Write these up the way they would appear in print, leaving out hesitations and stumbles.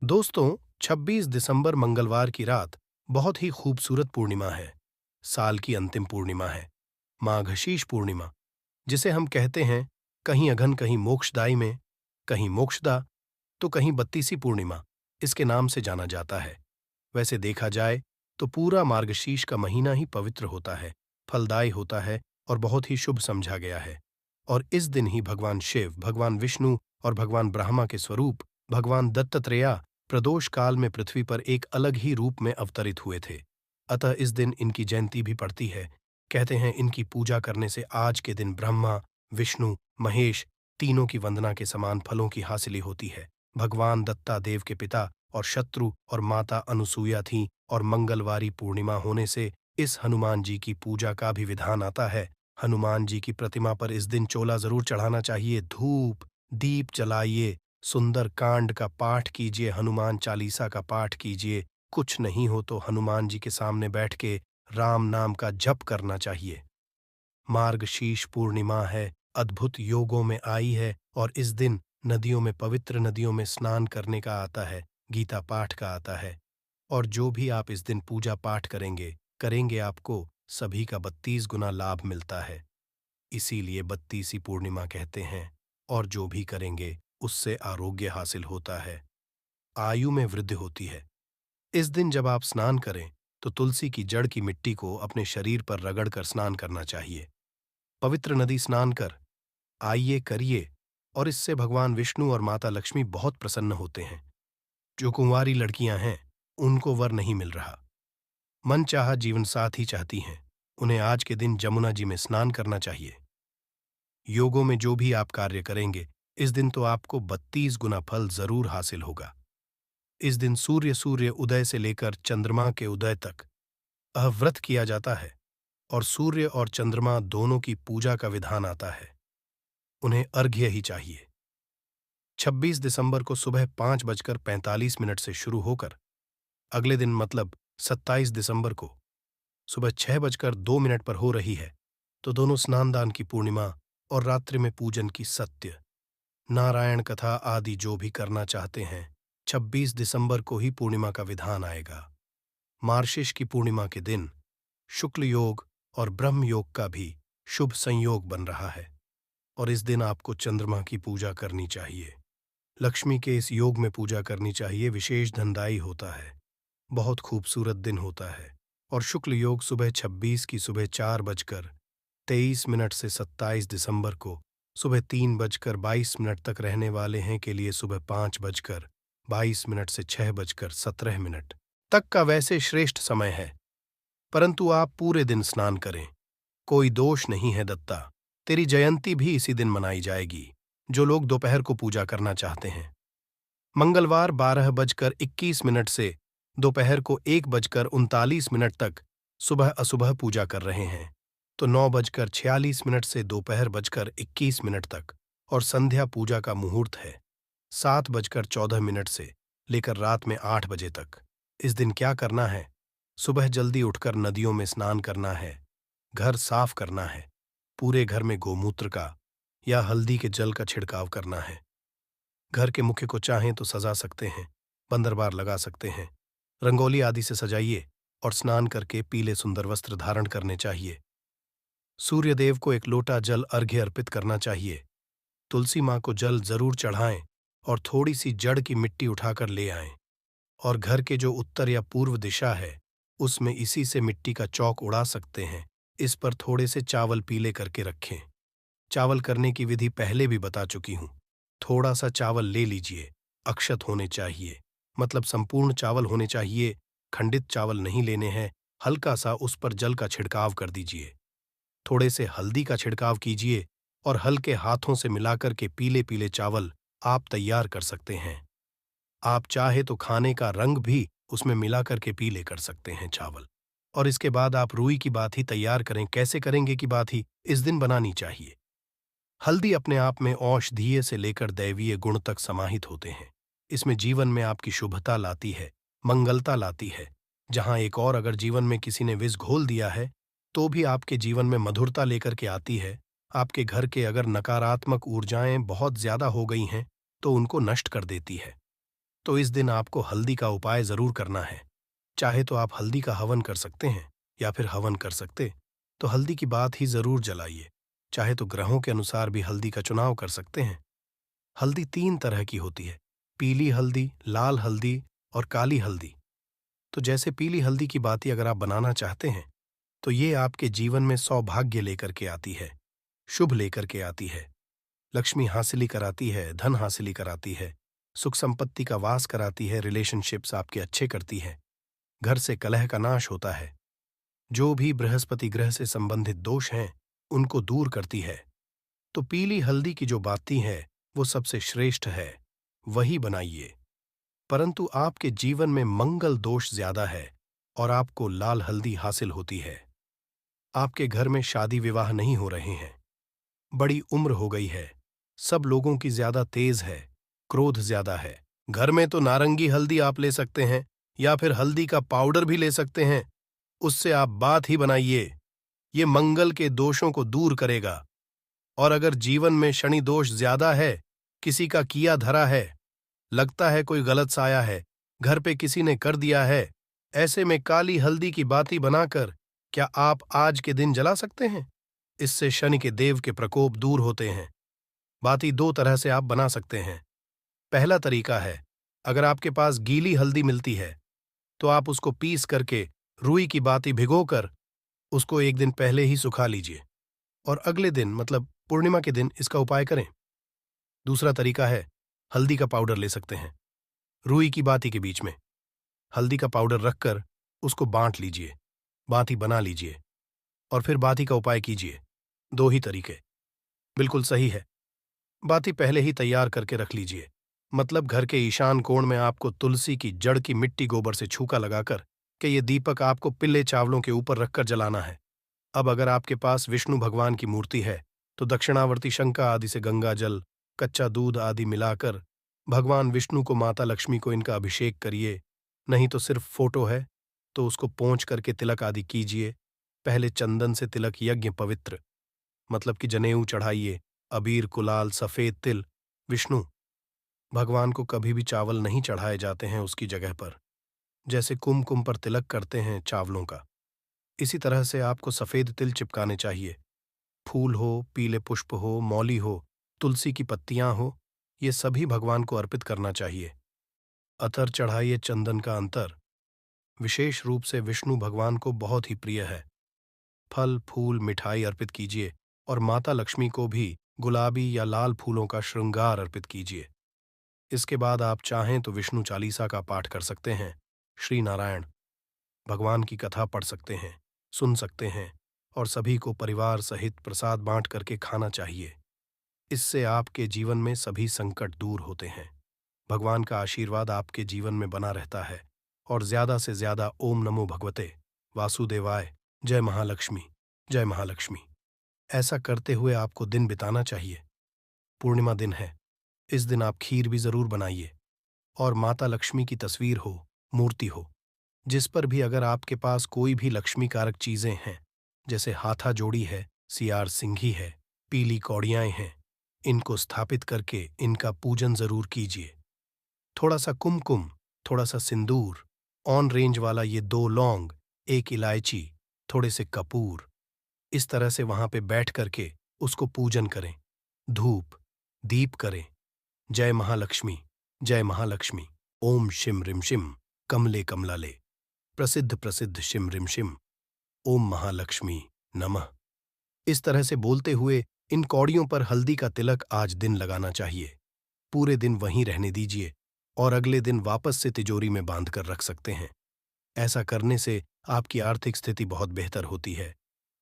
दोस्तों, 26 दिसंबर मंगलवार की रात बहुत ही खूबसूरत पूर्णिमा है। साल की अंतिम पूर्णिमा है, माघशीष पूर्णिमा, जिसे हम कहते हैं कहीं अघन कहीं मोक्षदायी में, कहीं मोक्षदा तो कहीं बत्तीसी पूर्णिमा इसके नाम से जाना जाता है। वैसे देखा जाए तो पूरा मार्गशीर्ष का महीना ही पवित्र होता है, फलदायी होता है और बहुत ही शुभ समझा गया है। और इस दिन ही भगवान शिव, भगवान विष्णु और भगवान ब्रह्मा के स्वरूप भगवान दत्तात्रेय प्रदोष काल में पृथ्वी पर एक अलग ही रूप में अवतरित हुए थे। अतः इस दिन इनकी जयंती भी पड़ती है। कहते हैं इनकी पूजा करने से आज के दिन ब्रह्मा, विष्णु, महेश तीनों की वंदना के समान फलों की हासिली होती है। भगवान दत्ता देव के पिता और शत्रु और माता अनुसूया थीं और मंगलवारी पूर्णिमा होने से इस हनुमान जी की पूजा का भी विधान आता है। हनुमान जी की प्रतिमा पर इस दिन चोला जरूर चढ़ाना चाहिए, धूप दीप जलाइए, सुंदर कांड का पाठ कीजिए, हनुमान चालीसा का पाठ कीजिए। कुछ नहीं हो तो हनुमान जी के सामने बैठ के राम नाम का जप करना चाहिए। मार्गशीर्ष पूर्णिमा है, अद्भुत योगों में आई है और इस दिन नदियों में, पवित्र नदियों में स्नान करने का आता है, गीता पाठ का आता है। और जो भी आप इस दिन पूजा पाठ करेंगे आपको सभी का 32 गुना लाभ मिलता है। इसीलिए बत्तीसी पूर्णिमा कहते हैं। और जो भी करेंगे उससे आरोग्य हासिल होता है, आयु में वृद्धि होती है। इस दिन जब आप स्नान करें तो तुलसी की जड़ की मिट्टी को अपने शरीर पर रगड़ कर स्नान करना चाहिए। पवित्र नदी स्नान कर आइए करिए और इससे भगवान विष्णु और माता लक्ष्मी बहुत प्रसन्न होते हैं। जो कुंवारी लड़कियां हैं उनको वर नहीं मिल रहा, मन चाहा जीवन साथी चाहती हैं, उन्हें आज के दिन जमुना जी में स्नान करना चाहिए। योगों में जो भी आप कार्य करेंगे इस दिन तो आपको 32 गुना फल जरूर हासिल होगा। इस दिन सूर्य उदय से लेकर चंद्रमा के उदय तक अहव्रत किया जाता है और सूर्य और चंद्रमा दोनों की पूजा का विधान आता है। उन्हें अर्घ्य ही चाहिए। 26 दिसंबर को सुबह 5:45 से शुरू होकर अगले दिन मतलब 27 दिसंबर को सुबह 6:02 पर हो रही है, तो दोनों स्नानदान की पूर्णिमा और रात्रि में पूजन की सत्य नारायण कथा आदि जो भी करना चाहते हैं 26 दिसंबर को ही पूर्णिमा का विधान आएगा। मार्गशीर्ष की पूर्णिमा के दिन शुक्ल योग और ब्रह्म योग का भी शुभ संयोग बन रहा है और इस दिन आपको चंद्रमा की पूजा करनी चाहिए। लक्ष्मी के इस योग में पूजा करनी चाहिए, विशेष धनदायी होता है, बहुत खूबसूरत दिन होता है। और शुक्ल योग सुबह 26 की सुबह 4:23 से 27 दिसंबर को सुबह 3:22 तक रहने वाले हैं के लिए सुबह 5:22 से 6:17 तक का वैसे श्रेष्ठ समय है। परंतु आप पूरे दिन स्नान करें, कोई दोष नहीं है दत्ता। तेरी जयंती भी इसी दिन मनाई जाएगी। जो लोग दोपहर को पूजा करना चाहते हैं, मंगलवार 12:21 से दोपहर को 1:39 तक सुबह अशुभ पूजा कर रहे हैं, तो 9:46 से दोपहर 21 तक और संध्या पूजा का मुहूर्त है 7:14 से लेकर रात में 8 बजे तक। इस दिन क्या करना है? सुबह जल्दी उठकर नदियों में स्नान करना है, घर साफ करना है, पूरे घर में गोमूत्र का या हल्दी के जल का छिड़काव करना है। घर के मुख्य को चाहें तो सजा सकते हैं, बंदरबार लगा सकते हैं, रंगोली आदि से सजाइए और स्नान करके पीले सुंदर वस्त्र धारण करने चाहिए। सूर्यदेव को एक लोटा जल अर्घ्य अर्पित करना चाहिए। तुलसी माँ को जल जरूर चढ़ाएं और थोड़ी सी जड़ की मिट्टी उठाकर ले आएं और घर के जो उत्तर या पूर्व दिशा है उसमें इसी से मिट्टी का चौक उड़ा सकते हैं। इस पर थोड़े से चावल पीले करके रखें। चावल करने की विधि पहले भी बता चुकी हूं। थोड़ा सा चावल ले लीजिए, अक्षत होने चाहिए, मतलब संपूर्ण चावल होने चाहिए, खंडित चावल नहीं लेने हैं। हल्का सा उस पर जल का छिड़काव कर दीजिए, थोड़े से हल्दी का छिड़काव कीजिए और हल्के हाथों से मिलाकर के पीले पीले चावल आप तैयार कर सकते हैं। आप चाहे तो खाने का रंग भी उसमें मिलाकर के पीले कर सकते हैं चावल। और इसके बाद आप रुई की बात ही तैयार करें। कैसे करेंगे की बात ही इस दिन बनानी चाहिए। हल्दी अपने आप में औषधीय से लेकर दैवीय गुण तक समाहित होते हैं। इसमें जीवन में आपकी शुभता लाती है, मंगलता लाती है। जहां एक और अगर जीवन में किसी ने विष घोल दिया है तो भी आपके जीवन में मधुरता लेकर के आती है। आपके घर के अगर नकारात्मक ऊर्जाएं बहुत ज्यादा हो गई हैं तो उनको नष्ट कर देती है। तो इस दिन आपको हल्दी का उपाय जरूर करना है। चाहे तो आप हल्दी का हवन कर सकते हैं, या फिर हवन कर सकते तो हल्दी की बात ही जरूर जलाइए। चाहे तो ग्रहों के अनुसार भी हल्दी का चुनाव कर सकते हैं। हल्दी 3 तरह की होती है, पीली हल्दी, लाल हल्दी और काली हल्दी। तो जैसे पीली हल्दी की बाती अगर आप बनाना चाहते हैं, तो ये आपके जीवन में सौभाग्य लेकर के आती है, शुभ लेकर के आती है, लक्ष्मी हासिली कराती है, धन हासिली कराती है, सुख संपत्ति का वास कराती है, रिलेशनशिप्स आपके अच्छे करती है, घर से कलह का नाश होता है, जो भी बृहस्पति ग्रह से संबंधित दोष हैं उनको दूर करती है। तो पीली हल्दी की जो बाती है वो सबसे श्रेष्ठ है, वही बनाइए। परंतु आपके जीवन में मंगल दोष ज्यादा है और आपको लाल हल्दी हासिल होती है। आपके घर में शादी विवाह नहीं हो रहे हैं, बड़ी उम्र हो गई है, सब लोगों की ज्यादा तेज है, क्रोध ज्यादा है। घर में तो नारंगी हल्दी आप ले सकते हैं, या फिर हल्दी का पाउडर भी ले सकते हैं, उससे आप बात ही बनाइए। ये मंगल के दोषों को दूर करेगा। और अगर जीवन में शनि दोष ज्यादा है, किसी का किया धरा है, लगता है कोई गलत साया है, घर पे किसी ने कर दिया है, ऐसे में काली हल्दी की बाती बनाकर क्या आप आज के दिन जला सकते हैं? इससे शनि के देव के प्रकोप दूर होते हैं। बाती 2 तरह से आप बना सकते हैं। पहला तरीका है, अगर आपके पास गीली हल्दी मिलती है तो आप उसको पीस करके रुई की बाती भिगोकर उसको एक दिन पहले ही सुखा लीजिए और अगले दिन मतलब पूर्णिमा के दिन इसका उपाय करें। दूसरा तरीका है, हल्दी का पाउडर ले सकते हैं, रुई की बाती के बीच में हल्दी का पाउडर रखकर उसको बांट लीजिए, बाती बना लीजिए और फिर बाती का उपाय कीजिए। 2 ही तरीके, बिल्कुल सही है। बाती पहले ही तैयार करके रख लीजिए, मतलब घर के ईशान कोण में आपको तुलसी की जड़ की मिट्टी गोबर से छूका लगाकर कि ये दीपक आपको पिल्ले चावलों के ऊपर रखकर जलाना है। अब अगर आपके पास विष्णु भगवान की मूर्ति है तो दक्षिणावर्ती शंका आदि से गंगा जल, कच्चा दूध आदि मिलाकर भगवान विष्णु को, माता लक्ष्मी को इनका अभिषेक करिए। नहीं तो सिर्फ फोटो है तो उसको पोंछ करके तिलक आदि कीजिए। पहले चंदन से तिलक यज्ञ पवित्र, मतलब कि जनेऊ चढ़ाइए, अबीर, कुलाल, सफेद तिल। विष्णु भगवान को कभी भी चावल नहीं चढ़ाए जाते हैं उसकी जगह पर, जैसे कुमकुम पर तिलक करते हैं चावलों का, इसी तरह से आपको सफेद तिल चिपकाने चाहिए। फूल हो, पीले पुष्प हो, मौली हो, तुलसी की पत्तियां हो, ये सभी भगवान को अर्पित करना चाहिए। अतर चढ़ाइए चंदन का अंतर, विशेष रूप से विष्णु भगवान को बहुत ही प्रिय है। फल, फूल, मिठाई अर्पित कीजिए और माता लक्ष्मी को भी गुलाबी या लाल फूलों का श्रृंगार अर्पित कीजिए। इसके बाद आप चाहें तो विष्णु चालीसा का पाठ कर सकते हैं, श्री नारायण भगवान की कथा पढ़ सकते हैं, सुन सकते हैं और सभी को परिवार सहित प्रसाद बांट करके खाना चाहिए। इससे आपके जीवन में सभी संकट दूर होते हैं, भगवान का आशीर्वाद आपके जीवन में बना रहता है। और ज्यादा से ज्यादा ओम नमो भगवते वासुदेवाय, जय महालक्ष्मी, जय महालक्ष्मी, ऐसा करते हुए आपको दिन बिताना चाहिए। पूर्णिमा दिन है, इस दिन आप खीर भी जरूर बनाइए और माता लक्ष्मी की तस्वीर हो, मूर्ति हो, जिस पर भी अगर आपके पास कोई भी लक्ष्मी कारक चीजें हैं, जैसे हाथा जोड़ी है, सियार सिंघी है, पीली कौड़ियाएं हैं, इनको स्थापित करके इनका पूजन जरूर कीजिए। थोड़ा सा कुमकुम, थोड़ा सा सिंदूर, ऑन रेंज वाला ये 2 लौंग, 1 इलायची, थोड़े से कपूर, इस तरह से वहां पे बैठ करके उसको पूजन करें, धूप दीप करें। जय महालक्ष्मी, जय महालक्ष्मी, ओम शिम रिम शिम, कमले कमलाले, प्रसिद्ध प्रसिद्ध शिम रिम शिम, ओम महालक्ष्मी नमः। इस तरह से बोलते हुए इन कौड़ियों पर हल्दी का तिलक आज दिन लगाना चाहिए। पूरे दिन वहीं रहने दीजिए और अगले दिन वापस से तिजोरी में बांध कर रख सकते हैं। ऐसा करने से आपकी आर्थिक स्थिति बहुत बेहतर होती है।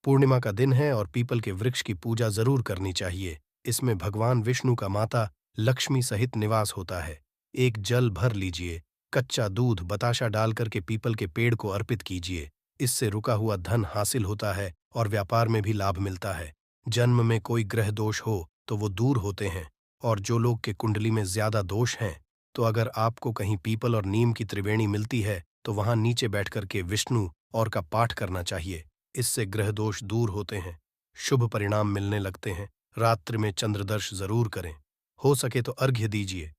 पूर्णिमा का दिन है और पीपल के वृक्ष की पूजा जरूर करनी चाहिए। इसमें भगवान विष्णु का माता लक्ष्मी सहित निवास होता है। एक जल भर लीजिए, कच्चा दूध बताशा डाल करके पीपल के पेड़ को अर्पित कीजिए। इससे रुका हुआ धन हासिल होता है और व्यापार में भी लाभ मिलता है। जन्म में कोई ग्रह दोष हो तो वो दूर होते हैं, और जो लोग के कुंडली में ज्यादा दोष हैं तो अगर आपको कहीं पीपल और नीम की त्रिवेणी मिलती है तो वहां नीचे बैठ करके विष्णु और का पाठ करना चाहिए। इससे ग्रह दोष दूर होते हैं, शुभ परिणाम मिलने लगते हैं। रात्रि में चंद्रदर्श जरूर करें, हो सके तो अर्घ्य दीजिए।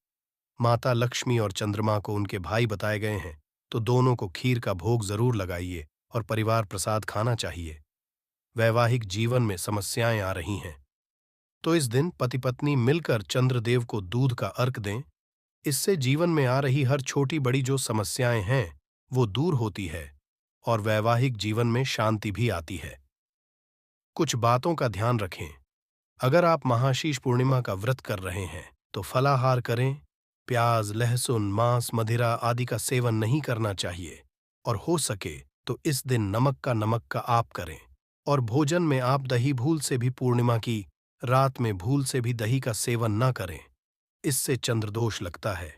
माता लक्ष्मी और चंद्रमा को उनके भाई बताए गए हैं, तो दोनों को खीर का भोग जरूर लगाइए और परिवार प्रसाद खाना चाहिए। वैवाहिक जीवन में समस्याएं आ रही हैं, तो इस दिन पति पत्नी मिलकर चंद्रदेव को दूध का अर्घ दें। इससे जीवन में आ रही हर छोटी बड़ी जो समस्याएं हैं वो दूर होती है और वैवाहिक जीवन में शांति भी आती है। कुछ बातों का ध्यान रखें। अगर आप महाशीष पूर्णिमा का व्रत कर रहे हैं तो फलाहार करें। प्याज, लहसुन, मांस, मदिरा आदि का सेवन नहीं करना चाहिए और हो सके तो इस दिन नमक का आप करें। और भोजन में आप दही भूल से भी पूर्णिमा की रात में भूल से भी दही का सेवन न करें, इससे चंद्रदोष लगता है।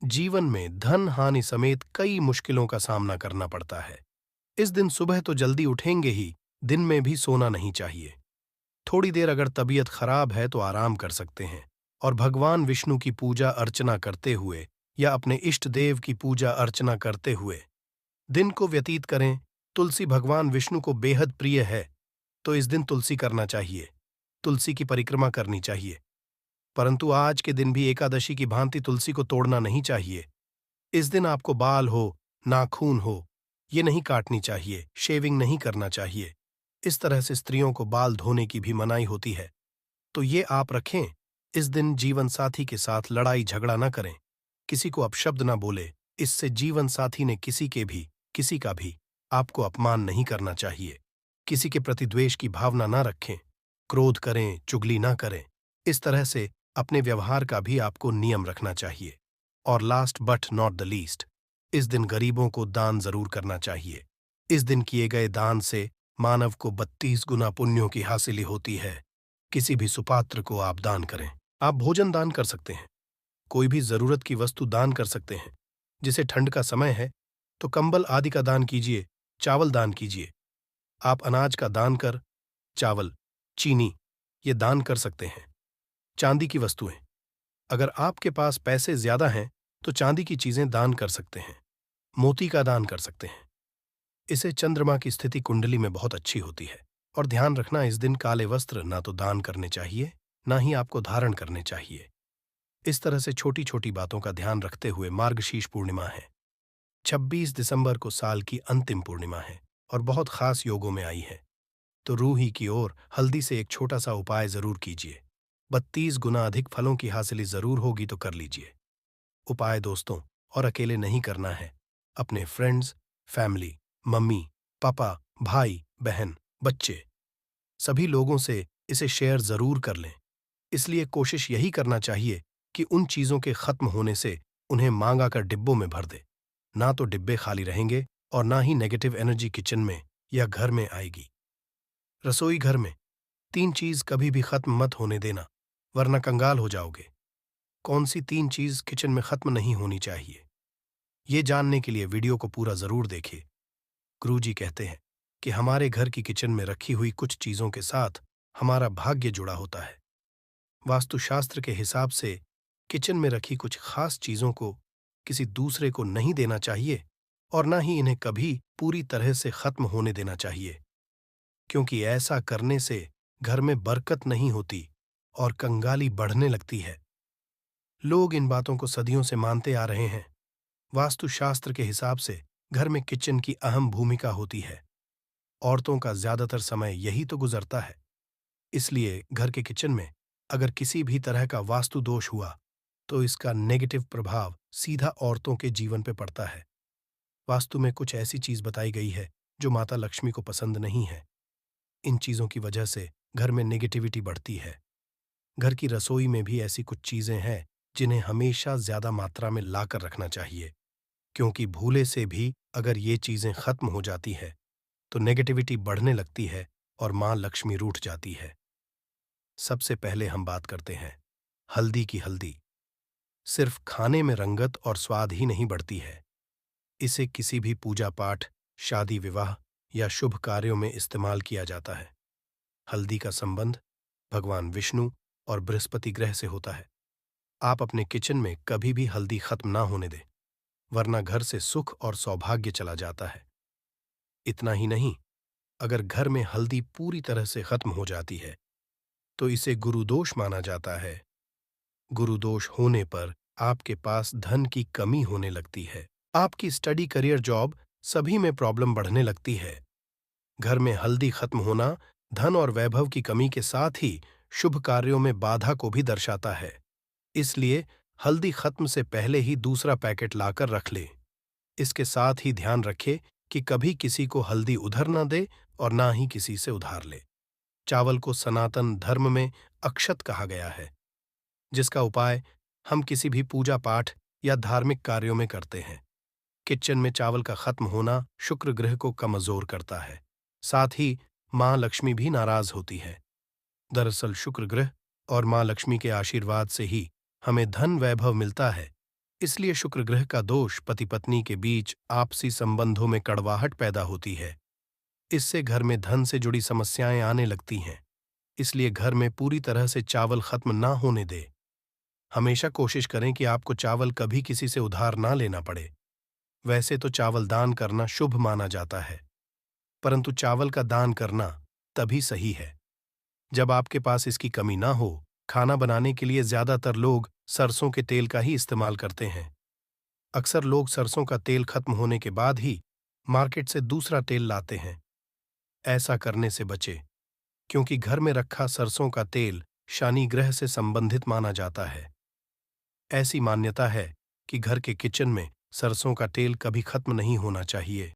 जीवन में धन हानि समेत कई मुश्किलों का सामना करना पड़ता है। इस दिन सुबह तो जल्दी उठेंगे ही, दिन में भी सोना नहीं चाहिए। थोड़ी देर अगर तबीयत खराब है तो आराम कर सकते हैं और भगवान विष्णु की पूजा अर्चना करते हुए या अपने इष्ट देव की पूजा अर्चना करते हुए दिन को व्यतीत करें। तुलसी भगवान विष्णु को बेहद प्रिय है, तो इस दिन तुलसी करना चाहिए, तुलसी की परिक्रमा करनी चाहिए। परंतु आज के दिन भी एकादशी की भांति तुलसी को तोड़ना नहीं चाहिए। इस दिन आपको बाल हो, नाखून हो, ये नहीं काटनी चाहिए, शेविंग नहीं करना चाहिए। इस तरह से स्त्रियों को बाल धोने की भी मनाही होती है, तो ये आप रखें। इस दिन जीवन साथी के साथ लड़ाई झगड़ा न करें, किसी को अपशब्द न बोले, इससे जीवन साथी ने किसी का भी आपको अपमान नहीं करना चाहिए। किसी के प्रति द्वेष की भावना न रखें, क्रोध करें, चुगली न करें। इस तरह से अपने व्यवहार का भी आपको नियम रखना चाहिए। और last but not the least, इस दिन गरीबों को दान जरूर करना चाहिए। इस दिन किए गए दान से मानव को 32 गुना पुण्यों की हासिली होती है। किसी भी सुपात्र को आप दान करें। आप भोजन दान कर सकते हैं, कोई भी जरूरत की वस्तु दान कर सकते हैं। जिसे ठंड का समय है तो कंबल आदि का दान कीजिए, चावल दान कीजिए। आप अनाज का दान कर चावल, चीनी ये दान कर सकते हैं। चांदी की वस्तुएं, अगर आपके पास पैसे ज्यादा हैं तो चांदी की चीजें दान कर सकते हैं। मोती का दान कर सकते हैं। इसे चंद्रमा की स्थिति कुंडली में बहुत अच्छी होती है। और ध्यान रखना, इस दिन काले वस्त्र ना तो दान करने चाहिए, ना ही आपको धारण करने चाहिए। इस तरह से छोटी छोटी बातों का ध्यान रखते हुए मार्गशीर्ष पूर्णिमा है। 26 दिसंबर को साल की अंतिम पूर्णिमा है और बहुत खास योगों में आई है। तो रूही की ओर हल्दी से एक छोटा सा उपाय जरूर कीजिए। 32 गुना अधिक फलों की हासिली जरूर होगी, तो कर लीजिए। उपाय दोस्तों और अकेले नहीं करना है, अपने फ्रेंड्स, फैमिली, मम्मी, पापा, भाई, बहन, बच्चे सभी लोगों से इसे शेयर जरूर कर लें। इसलिए कोशिश यही करना चाहिए कि उन चीजों के खत्म होने से उन्हें मांगा कर डिब्बों में भर दे। ना तो डिब्बे खाली रहेंगे और ना ही नेगेटिव एनर्जी किचन में या घर में आएगी। रसोई घर में 3 चीज कभी भी खत्म मत होने देना, वरना कंगाल हो जाओगे। कौन सी 3 चीज किचन में खत्म नहीं होनी चाहिए, ये जानने के लिए वीडियो को पूरा जरूर देखिए। गुरुजी कहते हैं कि हमारे घर की किचन में रखी हुई कुछ चीजों के साथ हमारा भाग्य जुड़ा होता है। वास्तुशास्त्र के हिसाब से किचन में रखी कुछ खास चीजों को किसी दूसरे को नहीं देना चाहिए और ना ही इन्हें कभी पूरी तरह से खत्म होने देना चाहिए, क्योंकि ऐसा करने से घर में बरकत नहीं होती और कंगाली बढ़ने लगती है। लोग इन बातों को सदियों से मानते आ रहे हैं। वास्तुशास्त्र के हिसाब से घर में किचन की अहम भूमिका होती है। औरतों का ज्यादातर समय यही तो गुजरता है। इसलिए घर के किचन में अगर किसी भी तरह का वास्तु दोष हुआ तो इसका नेगेटिव प्रभाव सीधा औरतों के जीवन पे पड़ता है। वास्तु में कुछ ऐसी चीज बताई गई है जो माता लक्ष्मी को पसंद नहीं है। इन चीजों की वजह से घर में नेगेटिविटी बढ़ती है। घर की रसोई में भी ऐसी कुछ चीजें हैं जिन्हें हमेशा ज्यादा मात्रा में लाकर रखना चाहिए, क्योंकि भूले से भी अगर ये चीजें खत्म हो जाती है तो नेगेटिविटी बढ़ने लगती है और मां लक्ष्मी रूठ जाती है। सबसे पहले हम बात करते हैं हल्दी की। हल्दी सिर्फ खाने में रंगत और स्वाद ही नहीं बढ़ती है, इसे किसी भी पूजा पाठ, शादी विवाह या शुभ कार्यों में इस्तेमाल किया जाता है। हल्दी का संबंध भगवान विष्णु और बृहस्पति ग्रह से होता है। आप अपने किचन में कभी भी हल्दी खत्म ना होने दें, वरना घर से सुख और सौभाग्य चला जाता है। इतना ही नहीं, अगर घर में हल्दी पूरी तरह से खत्म हो जाती है तो इसे गुरुदोष माना जाता है। गुरुदोष होने पर आपके पास धन की कमी होने लगती है। आपकी स्टडी, करियर, जॉब सभी में प्रॉब्लम बढ़ने लगती है। घर में हल्दी खत्म होना धन और वैभव की कमी के साथ ही शुभ कार्यों में बाधा को भी दर्शाता है। इसलिए हल्दी खत्म से पहले ही दूसरा पैकेट लाकर रख ले। इसके साथ ही ध्यान रखे कि कभी किसी को हल्दी उधार न दे और ना ही किसी से उधार ले। चावल को सनातन धर्म में अक्षत कहा गया है, जिसका उपाय हम किसी भी पूजा पाठ या धार्मिक कार्यों में करते हैं। किचन में चावल का खत्म होना शुक्र ग्रह को कमजोर करता है। साथ ही मां लक्ष्मी भी नाराज होती है। दरअसल शुक्र ग्रह और मां लक्ष्मी के आशीर्वाद से ही हमें धन वैभव मिलता है। इसलिए शुक्र ग्रह का दोष पति पत्नी के बीच आपसी संबंधों में कड़वाहट पैदा होती है। इससे घर में धन से जुड़ी समस्याएं आने लगती हैं। इसलिए घर में पूरी तरह से चावल खत्म ना होने दे। हमेशा कोशिश करें कि आपको चावल कभी किसी से उधार ना लेना पड़े। वैसे तो चावल दान करना शुभ माना जाता है, परंतु चावल का दान करना तभी सही है जब आपके पास इसकी कमी ना हो। खाना बनाने के लिए ज्यादातर लोग सरसों के तेल का ही इस्तेमाल करते हैं। अक्सर लोग सरसों का तेल खत्म होने के बाद ही मार्केट से दूसरा तेल लाते हैं। ऐसा करने से बचे, क्योंकि घर में रखा सरसों का तेल शनि ग्रह से संबंधित माना जाता है। ऐसी मान्यता है कि घर के किचन में सरसों का तेल कभी खत्म नहीं होना चाहिए।